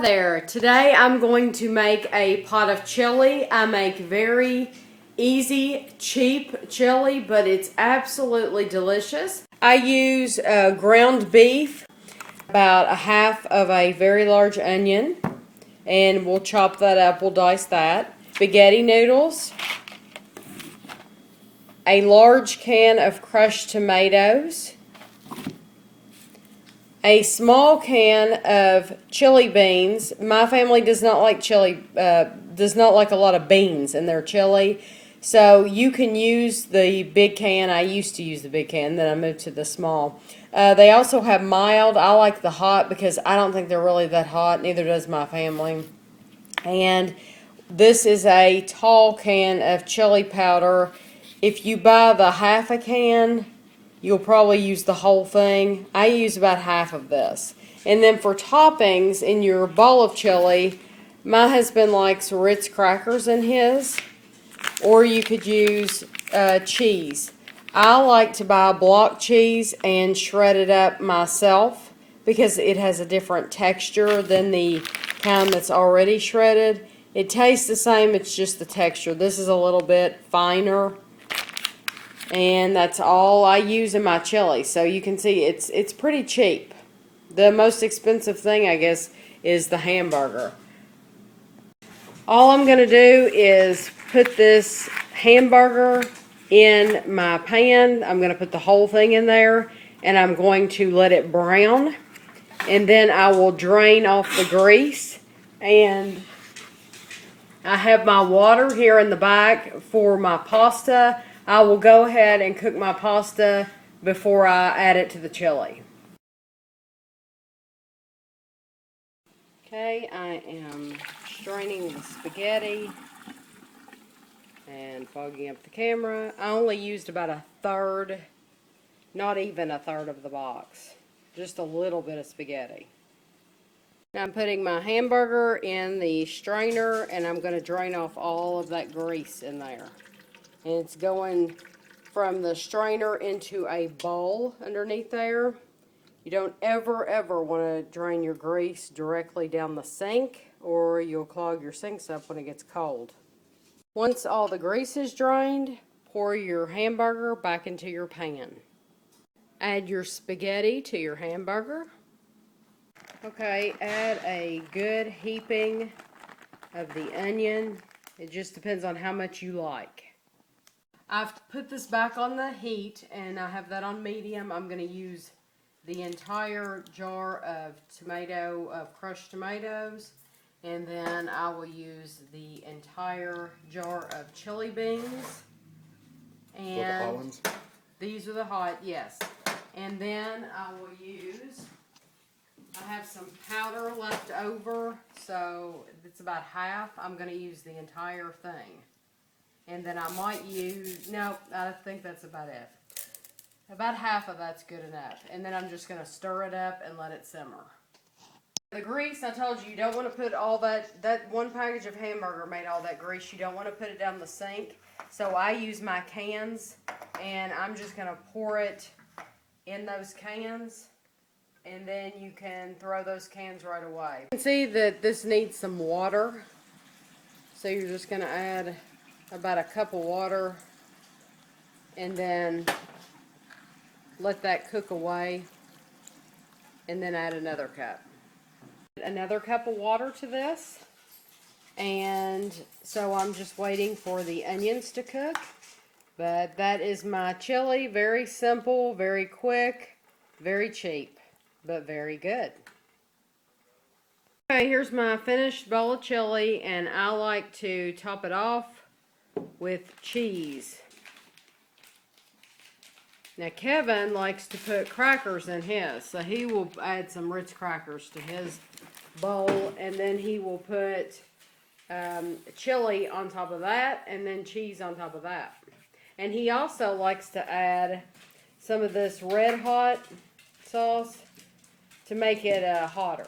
There, today I'm going to make a pot of chili. I make very easy, cheap chili, but it's absolutely delicious. I use ground beef, about a half of a very large onion, and we'll chop that up, we'll dice that. Spaghetti noodles, a large can of crushed tomatoes, a small can of chili beans. My family does not like does not like a lot of beans in their chili. So you can use the big can. I used to use the big can, then I moved to the small. They also have mild. I like the hot because I don't think they're really that hot. Neither does my family. And this is a tall can of chili powder. If you buy the half a can, you'll probably use the whole thing. I use about half of this. And then for toppings in your bowl of chili, my husband likes Ritz crackers in his, or you could use cheese. I like to buy block cheese and shred it up myself because it has a different texture than the kind that's already shredded. It tastes the same, it's just the texture. This is a little bit finer. And that's all I use in my chili. So you can see it's pretty cheap. The most expensive thing, I guess, is the hamburger. All I'm going to do is put this hamburger in my pan. I'm going to put the whole thing in there. And I'm going to let it brown. And then I will drain off the grease. And I have my water here in the back for my pasta. I will go ahead and cook my pasta before I add it to the chili. Okay, I am straining the spaghetti and fogging up the camera. I only used about a third, not even a third of the box. Just a little bit of spaghetti. Now I'm putting my hamburger in the strainer and I'm going to drain off all of that grease in there. And it's going from the strainer into a bowl underneath there. You don't ever want to drain your grease directly down the sink or you'll clog your sinks up when it gets cold. Once all the grease is drained, pour your hamburger back into your pan. Add your spaghetti to your hamburger. Okay, add a good heaping of the onion. It just depends on how much you like. I've put this back on the heat and I have that on medium. I'm going to use the entire jar of crushed tomatoes, and then I will use the entire jar of chili beans. And the hot ones? These are the hot, yes. And then I will I have some powder left over, so it's about half. I'm going to use the entire thing. And then I might use, no, I think that's about it. About half of that's good enough. And then I'm just going to stir it up and let it simmer. The grease, I told you don't want to put all that one package of hamburger made all that grease. You don't want to put it down the sink. So I use my cans and I'm just going to pour it in those cans. And then you can throw those cans right away. You can see that this needs some water. So you're just going to add about a cup of water and then let that cook away and then add another cup. Another cup of water to this, and so I'm just waiting for the onions to cook. But that is my chili. Very simple, very quick, very cheap, but very good. Okay, here's my finished bowl of chili, and I like to top it off with cheese. Now Kevin likes to put crackers in his, so he will add some Ritz crackers to his bowl, and then he will put chili on top of that, and then cheese on top of that. And he also likes to add some of this red hot sauce to make it hotter.